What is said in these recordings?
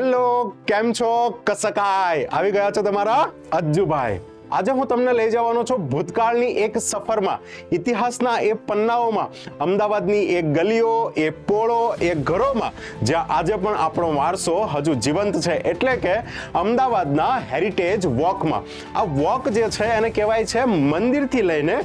Hello, કેમ છો? કસકાય આવી ગયા છો તમારા અજ્જુભાઈ. આજે હું તમને લઈ જવાનો છું ભૂતકાળની એક સફરમાં, ઇતિહાસના એ પન્નાઓમાં, અમદાવાદની એ ગલીઓ, એ પોળો, એ ઘરોમાં જ્યાં આજે પણ આપણો વારસો હજુ જીવંત છે, એટલે કે અમદાવાદના હેરિટેજ વોકમાં. આ વોક જે છે એને કહેવાય છે મંદિરથી લઈને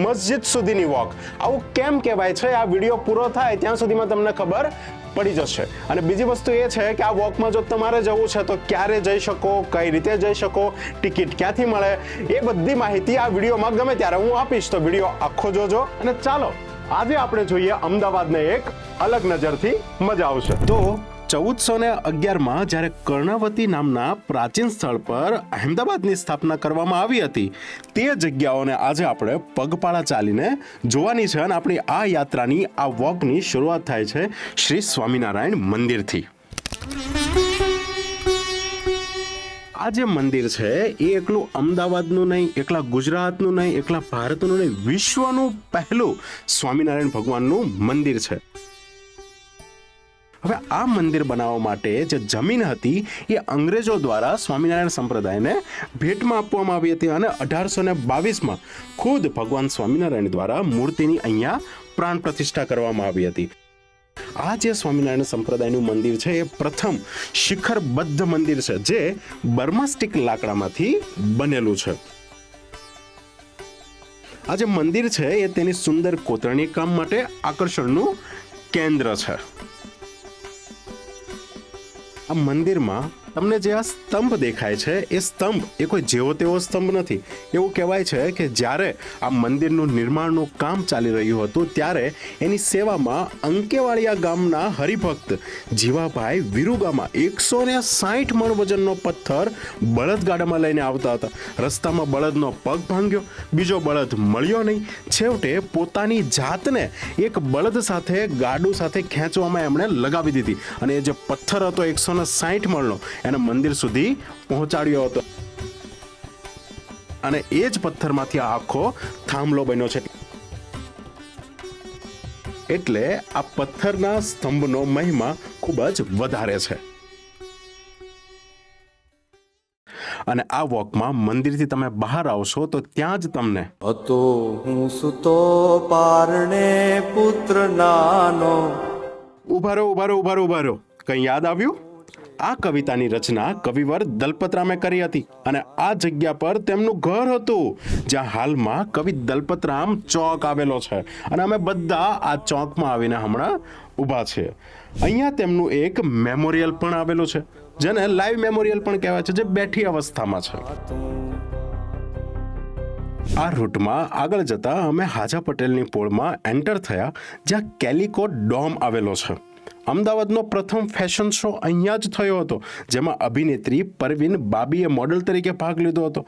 મસ્જિદ સુધીની વોક. આવું કેમ કહેવાય છે, આ વિડીયો પૂરો થાય ત્યાં સુધીમાં તમને ખબર પડી જશે. અને બીજી વસ્તુ એ છે કે આ વોકમાં જો તમારે જવું છે તો ક્યારે જઈ શકો, કઈ રીતે જઈ શકો, ટિકિટ ક્યાંથી મળે, એ બધી માહિતી આ વિડીયોમાં ગમે ત્યારે હું આપીશ, તો વિડીયો આખો જોજો. અને ચાલો આજે આપણે જોઈએ અમદાવાદને એક અલગ નજરથી, મજા આવશે. તો 1411માં જ્યારે કર્ણાવતી નામના પ્રાચીન સ્થળ પર અહેમદાબાદની સ્થાપના કરવામાં આવી હતી, તે જગ્યાઓને આજે આપણે પગપાળા ચાલીને જોવાની છે. અને આપણી આ યાત્રાની, આ વોકની શરૂઆત થાય છે શ્રી સ્વામિનારાયણ મંદિરથી. આ જે મંદિર છે એ એકલું અમદાવાદનું નહીં, એકલા ગુજરાતનું નહીં, એકલા ભારતનું નહીં, વિશ્વનું પહેલું સ્વામિનારાયણ ભગવાનનું મંદિર છે. હવે આ મંદિર બનાવવા માટે જે જમીન હતી એ અંગ્રેજો દ્વારા સ્વામિનારાયણ સંપ્રદાયને ભેટમાં આપવામાં આવી હતી. અને 1822માં ખુદ ભગવાન સ્વામિનારાયણ દ્વારા મૂર્તિની અહીંયા પ્રાણ પ્રતિષ્ઠા કરવામાં આવી હતી. આ જે સ્વામિનારાયણ સંપ્રદાયનું મંદિર છે એ પ્રથમ શિખરબદ્ધ મંદિર છે, જે બર્મા સ્ટીક લાકડામાંથી બનેલું છે. આ જે મંદિર છે એ તેની સુંદર કોતરણી કામ માટે આકર્ષણનું કેન્દ્ર છે. આ મંદિરમાં તમને જે આ સ્તંભ દેખાય છે એ સ્તંભ એ કોઈ જેવો તેવો સ્તંભ નથી. એવું કહેવાય છે કે જ્યારે આ મંદિરનું નિર્માણનું કામ ચાલી રહ્યું હતું ત્યારે એની સેવામાં અંકેવાળિયા ગામના હરિભક્ત જીવાભાઈ વિરુગામાં 160 મણ વજનનો પથ્થર બળદગાડામાં લઈને આવતા હતા. રસ્તામાં બળદનો પગ ભાંગ્યો, બીજો બળદ મળ્યો નહીં. છેવટે પોતાની જાતને એક બળદ સાથે, ગાડું સાથે ખેંચવામાં એમણે લગાવી દીધી અને એ જે પથ્થર હતો 160 મણનો એને મંદિર સુધી પહોંચાડ્યો હતો. અને એ જ પથ્થરમાંથી આખો થાંભલો બન્યો છે. એટલે આ પથ્થરના સ્તંભનો મહિમા ખૂબ જ વધારે છે. અને આ વોકમાં મંદિરથી તમે બહાર આવશો તો ત્યાં જ તમને હતો હું સુતો પારણે પુત્ર નાનો. ઉભા રહો, કઈ યાદ આવ્યું? આ કવિતાની રચના કવિવર દલપતરામે કરી હતી અને આ જગ્યા પર તેમનું ઘર હતું, જ્યાં હાલમાં કવિ દલપતરામ ચોક આવેલો છે. અને અમે બધા આ ચોકમાં આવીને હમણાં ઊભા છે. અહીંયા તેમનું એક મેમોરિયલ પણ આવેલું છે, જેને લાઈવ મેમોરિયલ પણ કહેવાય છે, જે બેઠી અવસ્થામાં છે. આ રૂટમાં આગળ જતા અમે હાજા પટેલની પોળમાં એન્ટર થયા, જ્યાં કેલિકો ડોમ આવેલો છે. અમદાવાદનો પ્રથમ ફેશન શો અહીંયા જ થયો હતો, જેમાં અભિનેત્રી પરવીન બાબીએ મોડલ તરીકે ભાગ લીધો હતો.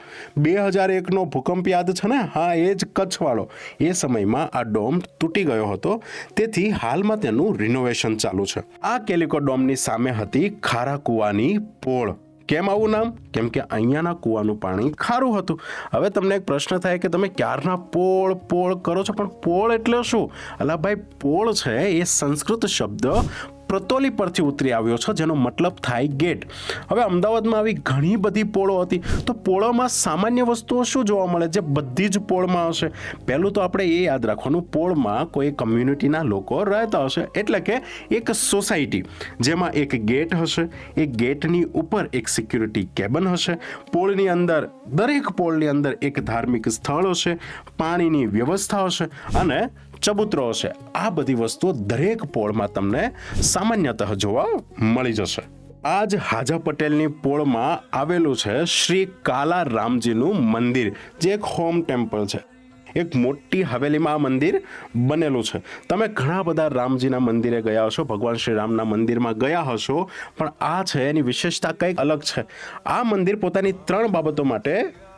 2001નો ભૂકંપ યાદ છે ને? હા, એ જ કચ્છવાળો. એ સમયમાં આ ડોમ તૂટી ગયો હતો, તેથી હાલમાં તેનું રિનોવેશન ચાલુ છે. આ કેલિકો ડોમની સામે હતી ખારા કુવાની પોળ. કેમ આવું નામ? કેમ કે અહીંયાના કુવાનું પાણી ખારું હતું. હવે તમને એક પ્રશ્ન થાય કે તમે ક્યારના પોળ પોળ કરો છો, પણ પોળ એટલે શું? અલા ભાઈ, પોળ છે એ સંસ્કૃત શબ્દ પ્રતોલી પરથી ઉતરી આવ્યો છે, જેનો મતલબ થાય ગેટ. હવે અમદાવાદમાં આવી ઘણી બધી પોળો હતી, તો પોળોમાં સામાન્ય વસ્તુઓ શું જોવા મળે જે બધી જ પોળમાં હશે? પહેલું તો આપણે એ યાદ રાખવાનું, પોળમાં કોઈ કમ્યુનિટીના લોકો રહેતા હશે, એટલે કે એક સોસાયટી, જેમાં એક ગેટ હશે. એ ગેટની ઉપર એક સિક્યુરિટી કેબન હશે. પોળની અંદર, દરેક પોળની અંદર એક ધાર્મિક સ્થળ હશે, પાણીની વ્યવસ્થા હશે અને ચબૂતરો હશે. આ બધી વસ્તુઓ દરેક પોળમાં તમને સામાન્યતઃ જોવા મળી જશે. આજ હાજા પટેલની પોળમાં આવેલું છે શ્રી કાલા રામજીનું મંદિર, જે એક હોમ ટેમ્પલ છે. એક મોટી હવેલીમાં આ મંદિર બનેલું છે. તમે ઘણા બધા રામજીના મંદિરે ગયા હશો, ભગવાન શ્રી રામના મંદિરમાં ગયા હશો, પણ આ છે એની વિશેષતા કંઈક અલગ છે. આ મંદિર પોતાની 3 બાબતો માટે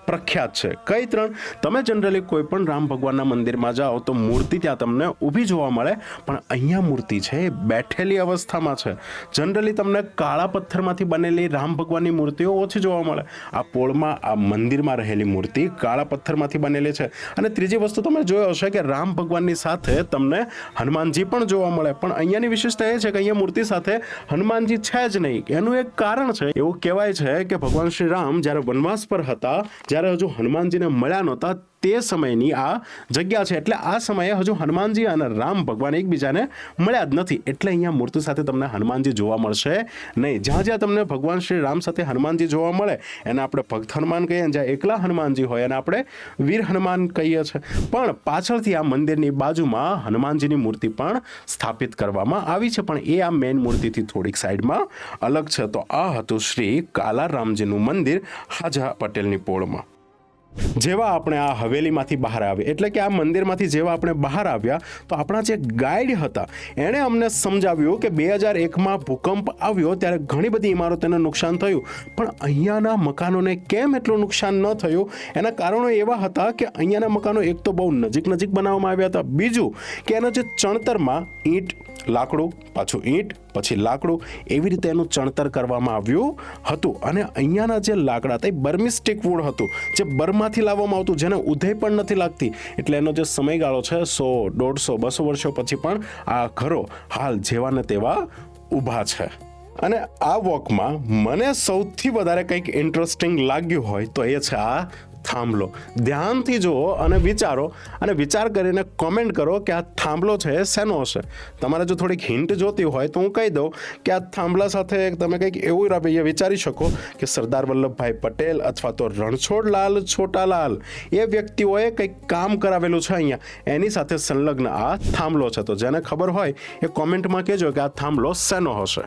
પ્રખ્યાત છે. કઈ 3? તમે જનરલી કોઈ પણ રામ ભગવાનના મંદિરમાં જાઓ તો મૂર્તિ ત્યાં તમને ઊભી જોવા મળે, પણ અહીંયા મૂર્તિ છે એ બેઠેલી અવસ્થામાં છે. જનરલી તમને કાળા પથ્થરમાંથી બનેલી રામ ભગવાનની મૂર્તિઓ ઓછી જોવા મળે. આ પોળમાં આ મંદિરમાં રહેલી મૂર્તિ કાળા પથ્થરમાંથી બનેલી છે. અને ત્રીજી વસ્તુ તમે જોયો હશે કે રામ ભગવાનની સાથે તમને હનુમાનજી પણ જોવા મળે, પણ અહીંયાની વિશેષતા એ છે કે અહીંયા મૂર્તિ સાથે હનુમાનજી છે જ નહીં. એનું એક કારણ છે. એવું કહેવાય છે કે ભગવાન શ્રી રામ જ્યારે વનવાસ પર હતા, જ્યારે હજુ હનુમાનજીને મળ્યા નહોતા, તે સમયની આ જગ્યા છે. એટલે આ સમયે હજુ હનુમાનજી અને રામ ભગવાન એકબીજાને મળ્યા જ નથી. એટલે અહીંયા મૂર્તિ સાથે તમને હનુમાનજી જોવા મળશે નહીં. જ્યાં જ્યાં તમને ભગવાન શ્રી રામ સાથે હનુમાનજી જોવા મળે એને આપણે ભક્ત હનુમાન કહીએ, જ્યાં એકલા હનુમાનજી હોય એને આપણે વીર હનુમાન કહીએ છીએ. પણ પાછળથી આ મંદિરની બાજુમાં હનુમાનજીની મૂર્તિ પણ સ્થાપિત કરવામાં આવી છે, પણ એ આ મેઇન મૂર્તિથી થોડીક સાઈડમાં અલગ છે. તો આ હતું શ્રી કાલારામજીનું મંદિર હાજા પટેલની પોળમાં. જેવા આપણે આ હવેલીમાંથી બહાર આવ્યા, એટલે કે આ મંદિરમાંથી જેવા આપણે બહાર આવ્યા, તો આપણા જે ગાઈડ હતા એણે અમને સમજાવ્યું કે 2001માં ભૂકંપ આવ્યો ત્યારે ઘણી બધી ઇમારતોને નુકસાન થયું, પણ અહીંયાના મકાનોને કેમ એટલું નુકસાન ન થયું? એના કારણો એવા હતા કે અહીંયાના મકાનો એક તો બહુ નજીક બનાવવામાં આવ્યા હતા, બીજું કે એના જે ચણતરમાં ઈંટ, લાકડું, પાછું ઈંટ, પછી લાકડું, એવી રીતે એનું ચણતર કરવામાં આવ્યું હતું. અને અહીંયાના જે લાકડા હતા એ બર્મિસ ટીક વુડ હતું, જે બર્માથી લાવવામાં આવતું, જેને ઉધઈ પણ નથી લાગતી. એટલે એનો જે સમયગાળો છે 100, 150, 200 વર્ષો પછી પણ આ ઘરો હાલ જેવા ને તેવા ઊભા છે. અને આ વોકમાં મને સૌથી વધારે કંઈક ઇન્ટરેસ્ટિંગ લાગ્યું હોય તો એ છે આ થાંભલો. ધ્યાનથી જુઓ અને વિચારો, અને વિચાર કરીને કોમેન્ટ કરો કે આ થાંભલો છે શેનો હશે. તમારે જો થોડીક હિન્ટ જોતી હોય તો હું કહી દઉં કે આ થાંભલા સાથે તમે કંઈક એવું વિચારી શકો કે સરદાર વલ્લભભાઈ પટેલ અથવા તો રણછોડલાલ છોટાલાલ એ વ્યક્તિઓએ કંઈક કામ કરાવેલું છે અહીંયા, એની સાથે સંલગ્ન આ થાંભલો છે. તો જેને ખબર હોય એ કોમેન્ટમાં કહેજો કે આ થાંભલો શેનો હશે.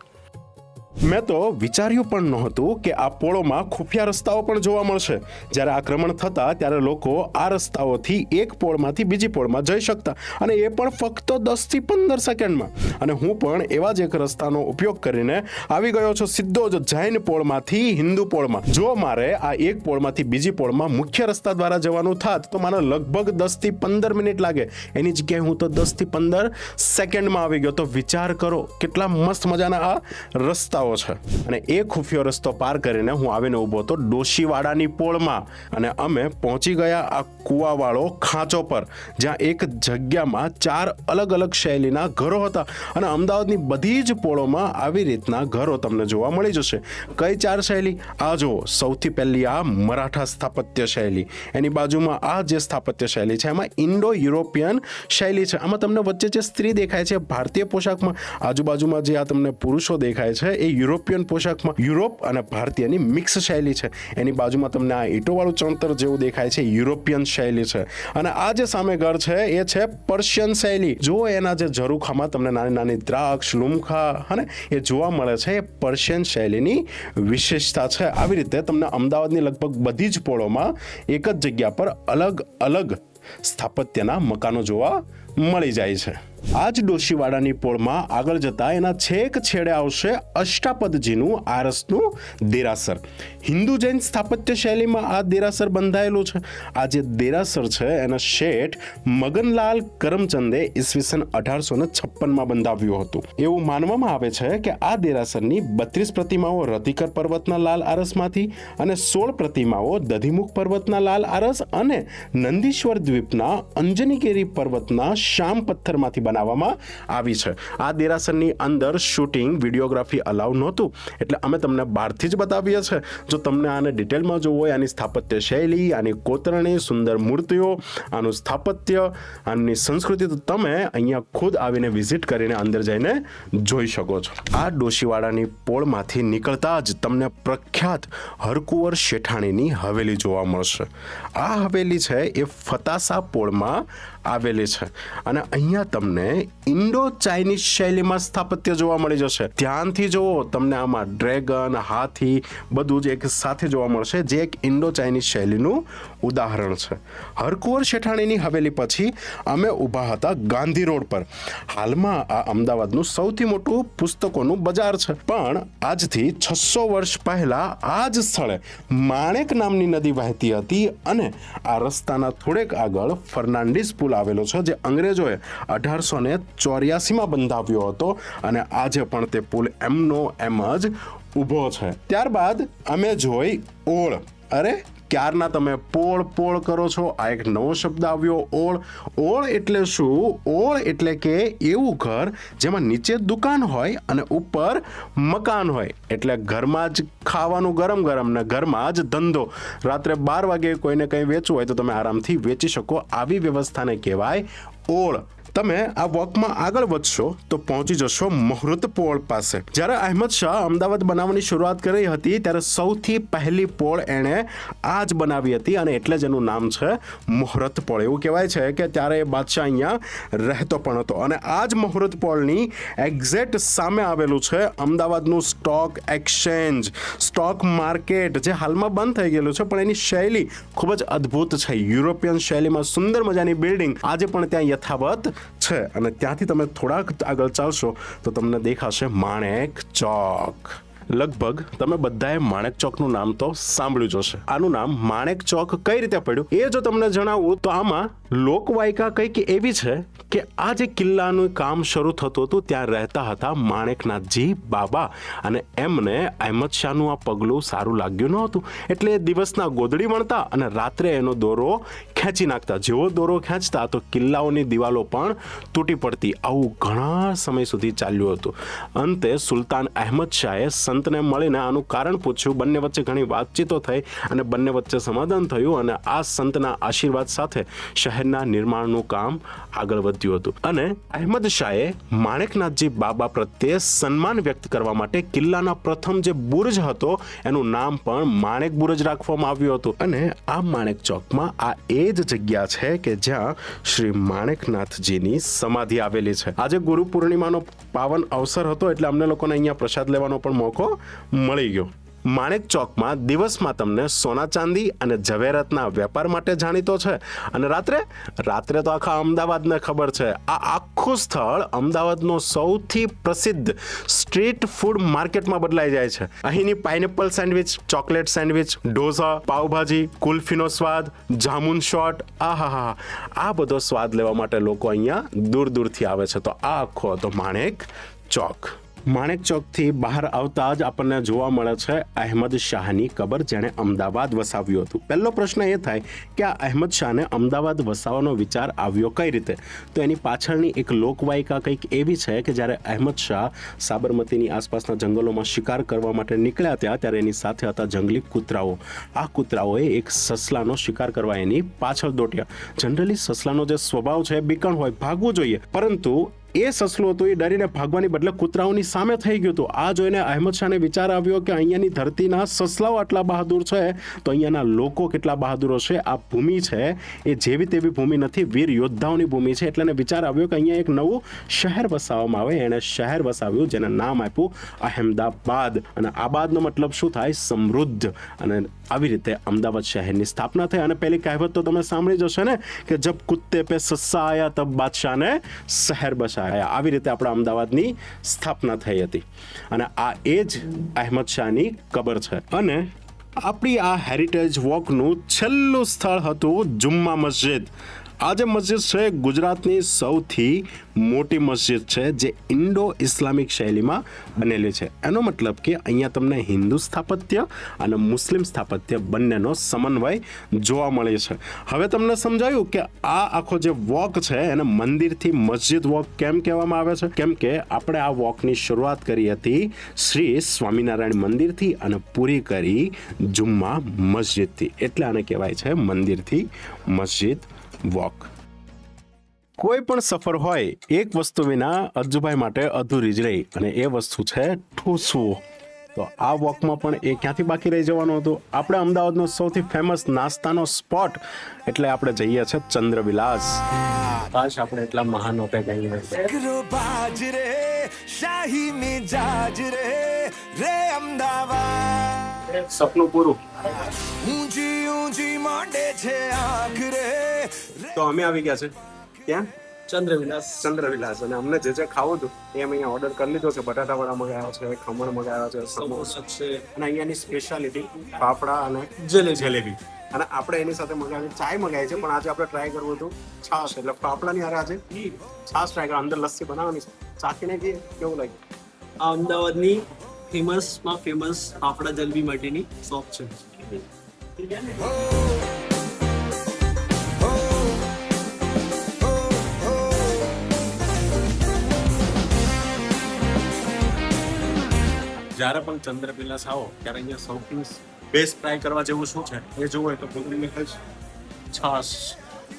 મેં તો વિચાર્યું પણ નહોતું કે આ પોળોમાં ખુફિયા રસ્તાઓ પણ જોવા મળશે. જ્યારે આક્રમણ થતા ત્યારે લોકો આ રસ્તાઓથી એક પોળમાંથી બીજી પોળમાં જઈ શકતા, અને એ પણ ફક્ત 10 થી 15 સેકન્ડમાં. અને હું પણ એવા જ એક રસ્તાનો ઉપયોગ કરીને આવી ગયો છું સીધો જ જૈન પોળમાંથી હિન્દુ પોળમાં. જો મારે આ એક પોળમાંથી બીજી પોળમાં મુખ્ય રસ્તા દ્વારા જવાનું થાત તો મને લગભગ 10 થી 15 મિનિટ લાગે. એની જગ્યાએ હું તો 10 થી 15 સેકન્ડમાં આવી ગયો. તો વિચાર કરો કેટલા મસ્ત મજાના આ રસ્તાઓ છે. અને એ ખુફિયો રસ્તો પાર કરીને હું આવીને ઊભો હતો ડોશીવાડાની પોળમાં, અને અમે પહોંચી ગયા આ કુવાવાળો ખાંચો પર, જ્યાં એક જગ્યામાં 4 અલગ અલગ શૈલીના ઘરો હતા. અને અમદાવાદની બધી જ પોળોમાં આવી રીતના ઘરો તમને જોવા મળી જશે. કઈ 4 શૈલી? આ જુઓ, સૌથી પહેલી આ મરાઠા સ્થાપત્ય શૈલી, એની બાજુમાં આ જે સ્થાપત્ય શૈલી છે એમાં ઇન્ડો યુરોપિયન શૈલી છે. આમાં તમને વચ્ચે જે સ્ત્રી દેખાય છે ભારતીય પોશાકમાં, આજુબાજુમાં જે આ તમને પુરુષો દેખાય છે એ યુરોપિયન પોશાકમાં, યુરોપ અને ભારતીયની મિક્સ શૈલી છે. એની બાજુમાં તમને આ ઈંટોવાળું ચણતર જેવું દેખાય છે, યુરોપિયન શૈલી છે. અને આ જે સામે ઘર છે એ છે પર્શિયન શૈલી. જો એના જે ઝરૂખામાં તમને નાની નાની દ્રાક્ષ, લુમખા અને એ જોવા મળે છે, એ પર્શિયન શૈલીની વિશેષતા છે. આવી રીતે તમને અમદાવાદની લગભગ બધી જ પોળોમાં એક જ જગ્યા પર અલગ અલગ સ્થાપત્યના મકાનો જોવા મળી જાય છે. આ જ ડોશીવાડાની પોળમાં આગળ જતા એના છેક છેડે આવશે અષ્ટાપદજીનું આરસનું દેરાસર. હિન્દુ જૈન સ્થાપત્ય શૈલીમાં આ દેરાસર બંધાયેલું છે. આ જે દેરાસર છે એના શેઠ મગનલાલ કરમચંદે ઈસવીસન 1856માં બંધાવ્યું હતું. એવું માનવામાં આવે છે કે આ દેરાસરની 32 પ્રતિમાઓ રતિકર પર્વતના લાલ આરસમાંથી અને 16 પ્રતિમાઓ દધીમુખ પર્વતના લાલ આરસ અને નંદીશ્વર દ્વીપના અંજનીગિરી પર્વતના શામ પથ્થરમાંથી બનાવવામાં આવી છે. આ દેરાસરની અંદર શૂટિંગ, વિડીયોગ્રાફી અલાઉ નહોતું, એટલે અમે તમને બહારથી જ બતાવીએ છીએ. જો તમને આને ડિટેલમાં જોવું હોય, આની સ્થાપત્ય શૈલી, આની કોતરણી, સુંદર મૂર્તિઓ, આનું સ્થાપત્ય, આની સંસ્કૃતિ, તો તમે અહીંયા ખુદ આવીને વિઝિટ કરીને અંદર જઈને જોઈ શકો છો. આ ડોશીવાડાની પોળમાંથી નીકળતા જ તમને પ્રખ્યાત હરકુંવર શેઠાણીની હવેલી જોવા મળશે. આ હવેલી છે એ ફતાસા પોળમાં આવેલી છે અને અહીંયા તમને ઇન્ડો ચાઇનીઝ શૈલીમાં સ્થાપત્ય જોવા મળી જશે. ધ્યાનથી જુઓ, તમને આમાં ડ્રેગન, હાથી બધું જ એક સાથે જોવા મળશે, જે એક ઇન્ડો ચાઇનીઝ શૈલીનું ઉદાહરણ છે. હરકુંવર શેઠાણીની હવેલી પછી અમે ઊભા હતા ગાંધી રોડ પર. હાલમાં આ અમદાવાદનું સૌથી મોટું પુસ્તકોનું બજાર છે, પણ આજથી 600 વર્ષ પહેલા આ જ સ્થળે માણેક નામની નદી વહેતી હતી અને આ રસ્તાના થોડેક આગળ ફર્નાન્ડીસ પુલ આવેલો છે, જે અંગ્રેજોએ 1884માં બંધાવ્યો હતો અને આજે પણ તે પુલ એમનો એમ જ ઊભો છે. ત્યારબાદ અમે જોઈ ઓળ. અરે ક્યારના તમે પોળ પોળ કરો છો, આ એક નવો શબ્દ આવ્યો, ઓળ. ઓળ એટલે શું? ઓળ એટલે કે એવું ઘર જેમાં નીચે દુકાન હોય અને ઉપર મકાન હોય, એટલે ઘરમાં જ ખાવાનું ગરમ ગરમ ને ઘરમાં જ ધંધો. રાત્રે 12 વાગે કોઈને કંઈ વેચવું હોય તો તમે આરામથી વેચી શકો. આવી વ્યવસ્થાને કહેવાય ઓળ. તમે આ વોકમાં આગળ વધશો તો પહોંચી જશો મુહૂર્ત પોળ પાસે. જ્યારે અહેમદ શાહ અમદાવાદ બનાવવાની શરૂઆત કરી હતી ત્યારે સૌથી પહેલી પોળ એણે આ જ બનાવી હતી અને એટલે જ એનું નામ છે મુહૂર્ત પોળ. એવું કહેવાય છે કે ત્યારે એ બાદશાહ અહીંયા રહેતો પણ હતો અને આ જ મુહૂર્ત પોળની એક્ઝેક્ટ સામે આવેલું છે અમદાવાદનું સ્ટોક એક્સચેન્જ, સ્ટોક માર્કેટ, જે હાલમાં બંધ થઈ ગયેલું છે, પણ એની શૈલી ખૂબ જ અદ્ભુત છે. યુરોપિયન શૈલીમાં સુંદર મજાની બિલ્ડિંગ આજે પણ ત્યાં યથાવત છે અને ત્યાંથી તમે થોડાક આગળ ચાલશો તો તમને દેખાશે માણેક ચોક. લગભગ તમે બધાએ માણેક ચોકનું નામ તો સાંભળ્યું જ હશે. આનું નામ માણેક ચોક કઈ રીતે પડ્યું એ જો તમને જણાવું તો આમાં લોકવાયકા કંઈક એવી છે કે આ જે કિલ્લાનું કામ શરૂ થતું હતું ત્યાં રહેતા હતા માણેકનાથજી બાબા અને એમને અહેમદ શાહનું આ પગલું સારું લાગ્યું નહોતું, એટલે દિવસના ગોદડી વણતા અને રાત્રે એનો દોરો ખેંચી નાખતા. જેવો દોરો ખેંચતા તો કિલ્લાઓની દિવાલો પણ તૂટી પડતી. આવું ઘણા સમય સુધી ચાલ્યું હતું. અંતે સુલતાન અહેમદ શાહે સંતને મળીને આનું કારણ પૂછ્યું. બંને વચ્ચે ઘણી વાતચીતો થઈ અને બંને વચ્ચે સમાધાન થયું અને આ સંતના આશીર્વાદ સાથે શહેરના નિર્માણનું કામ આગળ વધ્યું હતું. અને અહેમદ શાહે માણેકનાથજી બાબા પ્રત્યે સન્માન વ્યક્ત કરવા માટે કિલ્લાના પ્રથમ જે બુર્જ હતો એનું નામ પણ માણેક બુર્જ રાખવામાં આવ્યું હતું. અને આ માણેક ચોકમાં આ એ જ જગ્યા છે કે જ્યાં શ્રી માણેકનાથજીની સમાધિ આવેલી છે. આજે ગુરુ પૂર્ણિમાનો પાવન અવસર હતો એટલે અમને લોકોને અહીંયા પ્રસાદ લેવાનો પણ મોકો મળી ગયો. માણેક ચોકમાં દિવસમાં તમને સોના ચાંદી અને ઝવેરાતના વેપાર માટે જાણીતો છે અને રાત્રે તો આખા અમદાવાદને ખબર છે. આ આખું સ્થળ અમદાવાદનો સૌથી પ્રસિદ્ધ સ્ટ્રીટ ફૂડ માર્કેટમાં બદલાઈ જાય છે. અહીંની pineapple sandwich, chocolate sandwich, dosa, pav bhaji, કુલ્ફીનો સ્વાદ, જામુન શોટ, આહાહા, આ બધો સ્વાદ લેવા માટે લોકો અહીંયા દૂર દૂરથી આવે છે. તો આ આખો હતો માણેક ચોક. માણેક ચોકથી બહાર આવતા જ આપણને જોવા મળે છે અહેમદ શાહની કબર, જેણે અમદાવાદ વસાવ્યું હતું. પહેલો પ્રશ્ન એ થાય કે આ અહેમદ શાહને અમદાવાદ વસાવવાનો વિચાર આવ્યો કઈ રીતે? તો એની પાછળની એક લોકવાયકા કંઈક એવી છે કે જ્યારે અહેમદ શાહ સાબરમતીની આસપાસના જંગલોમાં શિકાર કરવા માટે નીકળ્યા ત્યારે એની સાથે હતા જંગલી કૂતરાઓ. આ કૂતરાઓએ એક સસલાનો શિકાર કરવા એની પાછળ દોટ્યા. જનરલી સસલાનો જે સ્વભાવ છે બીકણ હોય, ભાગવું જોઈએ, પરંતુ એ સસલું હતું એ ડરીને ભાગવાની બદલે કૂતરાઓની સામે થઈ ગયું હતું. આ જોઈને અહેમદ શાહને વિચાર આવ્યો કે અહીંયાની ધરતીના સસલાઓ આટલા બહાદુર છે તો અહીંયાના લોકો કેટલા બહાદુરો છે. આ ભૂમિ છે એ જેવી તેવી ભૂમિ નથી, વીર યોદ્ધાઓની ભૂમિ છે. એટલે એને વિચાર આવ્યો કે અહીંયા એક નવું શહેર વસાવવામાં આવે. એણે શહેર વસાવ્યું જેને નામ આપ્યું અહેમદાબાદ. અને આબાદનો મતલબ શું થાય? સમૃદ્ધ. અને આવી રીતે અમદાવાદ શહેરની સ્થાપના થઈ. અને પહેલી કહેવત તો તમે સાંભળી જશે ને કે જબ કુત્તે પે સસ્સા આયા તબ બાદશાહને શહેર બસાયા. આવી રીતે આપણા અમદાવાદની સ્થાપના થઈ હતી અને આ એ જ અહેમદ શાહની કબર છે. અને આપણી આ હેરિટેજ વોકનું છેલ્લું સ્થળ હતું જુમ્મા મસ્જિદ. આ જે મસ્જિદ છે ગુજરાતની સૌથી મોટી મસ્જિદ છે જે ઇન્ડો ઇસ્લામિક શૈલીમાં બનેલી છે. એનો મતલબ કે અહીંયા તમને હિન્દુ સ્થાપત્ય અને મુસ્લિમ સ્થાપત્ય બંનેનો સમન્વય જોવા મળે છે. હવે તમને સમજાયું કે આ આખો જે વોક છે એને મંદિરથી મસ્જિદ વોક કેમ કહેવામાં આવે છે? કેમ કે આપણે આ વોકની શરૂઆત કરી હતી શ્રી સ્વામિનારાયણ મંદિરથી અને પૂરી કરી જુમ્મા મસ્જિદથી, એટલે આને કહેવાય છે મંદિરથી મસ્જિદ વોક. કોઈ પણ સફર હોય એક વસ્તુ વિના અજ્જુભાઈ માટે અધૂરી જ રહી અને એ વસ્તુ છે ઠૂસવું. તો આ વોકમાં પણ એ ક્યાંથી બાકી રહી જવાનું હતું? આપણે અમદાવાદનો સૌથી ફેમસ નાસ્તાનો સ્પોટ એટલે આપણે જઈએ છીએ ચંદ્રવિલાસ. કાશ આપણે એટલા મહાન હોતે કઈ બાજ રે શાહી મિજાજ રે રે અમદાવાદ સપનું પૂરું. ઊંચી ઊંચી માંડે છે આંખ રે તો અમે આવી ગયા છે ત્યાં ચંદ્રવિલાસ અને અમને જે ખાવું હતું એ અમે અહીંયા ઓર્ડર કરી લીધો છે. બટાટા વડા મગાવ્યા છે, ખમણ મગાવ્યા છે, સમોસા છે અને અહીંયાની સ્પેશિયાલિટી ફાફડા અને જલેબી. અને આપણે એની સાથે મગાવી ચાય મગાવી છે, પણ આજે આપણે ટ્રાય કરવું હતું છાશ. એટલે ફાફડાની હારે આજે છાશ ટ્રાય કરવા, અંદર લસ્સી બનાવવાની છે. ચાખીને કહીએ કેવું લાગ્યું. આ અમદાવાદની ફેમસમાં ફેમસ ફાફડા જલેબી માટેની શોપ છે. જ્યારે પણ ચંદ્રવિલાસ આવો ત્યારે અહીંયા સૌથી બેસ્ટ ટ્રાય કરવા જેવું શું છે એ જોવું હોય તો ભૂતરીને કહીશ છાશ.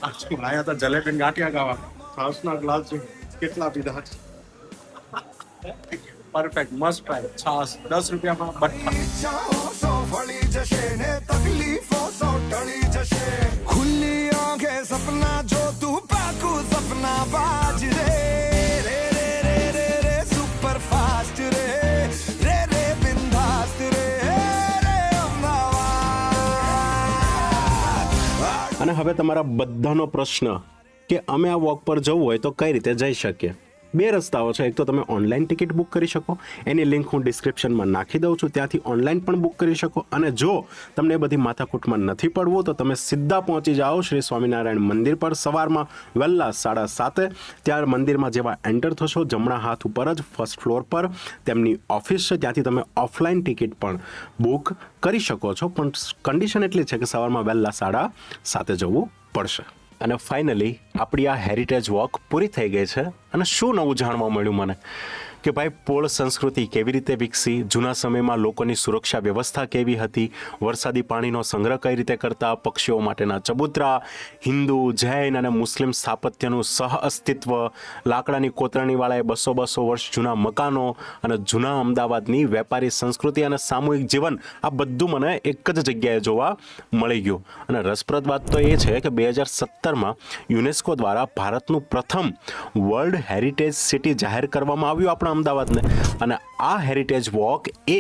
આયા હતા જલેબી ને ગાંઠિયા ખાવા, છાશના ગ્લાસ છે કેટલા પીધા. પરફેક્ટ, મસ્ત ટ્રાય. છાશ 10 રૂપિયામાં બટ્ટા. ઈચ્છાઓ સો ફળી જશે ને તકલીફો સો ટળી જશે ખુલ્લી આંખે સપના જો તું પાકું સપના બાજ રે રે રે રે રે રે સુપર ફાસ્ટ રે રે રે બિંદાસ્ત રે રે અમદાવાદ. અને હવે તમારા બધાનો પ્રશ્ન કે અમે આ વોક પર જવું હોય તો કઈ રીતે જઈ શકીએ. 2 રસ્તાઓ છે. એક તો તમે ઓનલાઈન ટિકિટ બુક કરી શકો, એની લિંક હું ડિસ્ક્રિપ્શનમાં નાખી દઉં છું, ત્યાંથી ઓનલાઈન પણ બુક કરી શકો. અને જો તમને એ બધી માથાકૂટમાં નથી પડવું તો તમે સીધા પહોંચી જાઓ શ્રી સ્વામિનારાયણ મંદિર પર સવારમાં વહેલા 7:30. ત્યાં મંદિરમાં જેવા એન્ટર થશો જમણા હાથ ઉપર જ ફર્સ્ટ ફ્લોર પર તેમની ઓફિસ છે, ત્યાંથી તમે ઓફલાઈન ટિકિટ પણ બુક કરી શકો છો. પણ કન્ડિશન એટલી છે કે સવારમાં વહેલા 7:30 જવું પડશે. અને ફાઇનલી આપણી આ હેરિટેજ વોક પૂરી થઈ ગઈ છે. અને શું નવું જાણવા મળ્યું મને કે ભાઈ પોળ સંસ્કૃતિ કેવી રીતે વિકસી, જૂના સમયમાં લોકોની સુરક્ષા વ્યવસ્થા કેવી હતી, વરસાદી પાણીનો સંગ્રહ કઈ રીતે કરતા, પક્ષીઓ માટેના ચબૂતરા, હિન્દુ, જૈન અને મુસ્લિમ સ્થાપત્યનું સહ અસ્તિત્વ, લાકડાની કોતરણીવાળાએ 200 વર્ષ જૂના મકાનો અને જૂના અમદાવાદની વેપારી સંસ્કૃતિ અને સામૂહિક જીવન, આ બધું મને એક જ જગ્યાએ જોવા મળી ગયું. અને રસપ્રદ વાત તો એ છે કે 2017માં યુનેસ્કો દ્વારા ભારતનું પ્રથમ વર્લ્ડ હેરિટેજ સિટી જાહેર કરવામાં આવ્યું આપણા અમદાવાદને. અને આ હેરિટેજ વોક એ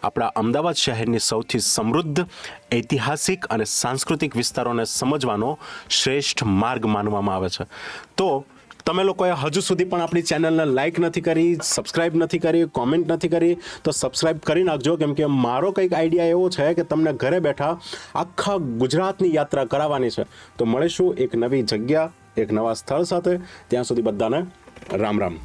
આપણા અમદાવાદ શહેરની સૌથી સમૃદ્ધ ઐતિહાસિક અને સાંસ્કૃતિક વિસ્તારોને સમજવાનો શ્રેષ્ઠ માર્ગ માનવામાં આવે છે. તો તમે લોકોએ હજુ સુધી પણ આપણી ચેનલને લાઇક નથી કરી, સબસ્ક્રાઇબ નથી કરી, કોમેન્ટ નથી કરી તો સબસ્ક્રાઇબ કરી નાખજો. કેમ કે મારો કંઈક આઈડિયા એવો છે કે તમને ઘરે બેઠા આખા ગુજરાતની યાત્રા કરાવવાની છે. તો મળીશું એક નવી જગ્યા, એક નવા સ્થળ સાથે. ત્યાં સુધી બધાને રામ રામ.